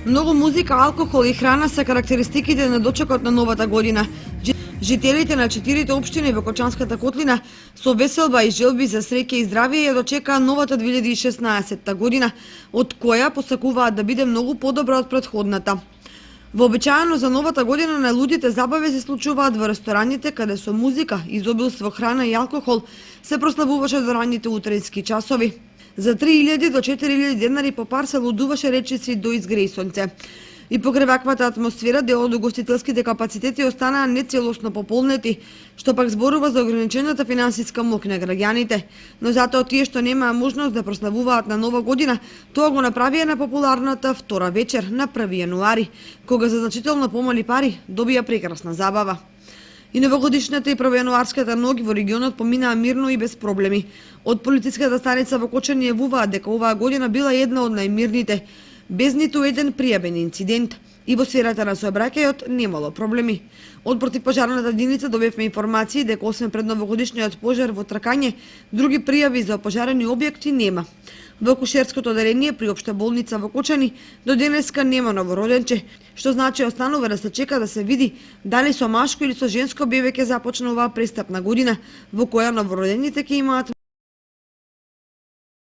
Многу музика, алкохол и храна се карактеристиките на дочекот на новата година. Жителите на 4 општини во Кочанската котлина со веселба и желби за среќа и здравје ја дочекаа новата 2016 година, од која посакуваат да биде многу подобра од претходната. Вообичаено за новата година на луѓето забави се случуваат во рестораните каде со музика, изобилство храна и алкохол се прославуваше до ранните утрински часови. За 3000 до 4000 денари по пар се лудуваше речиси до изгреј сонце. И покрај ваквата атмосфера, дел од угостителските капацитети останаа нецелосно пополнети, што пак зборува за ограничената финансиска моќ на граѓаните. Но затоа тие што немаа можност да прославуваат на нова година, тоа го направија на популарната втора вечер на 1 јануари, кога за значително помали пари добија прекрасна забава. И новогодишната и првојануарската ноќ во регионот поминаа мирно и без проблеми. Од полициската станица во Кочани јавуваат дека оваа година била една од најмирните, без ниту еден пријавен инцидент, и во сферата на сообраќајот немало проблеми. Од противпожарната единица добивме информации дека освен пред новогодишниот пожар во Тракање, други пријави за опожарени објекти нема. Во акушерското оделение при општа болница во Кочани до денеска нема новороденче, што значи останува да се чека да се види дали со машко или со женско бебе ќе започне оваа престапна година, во која новородените ќе имаат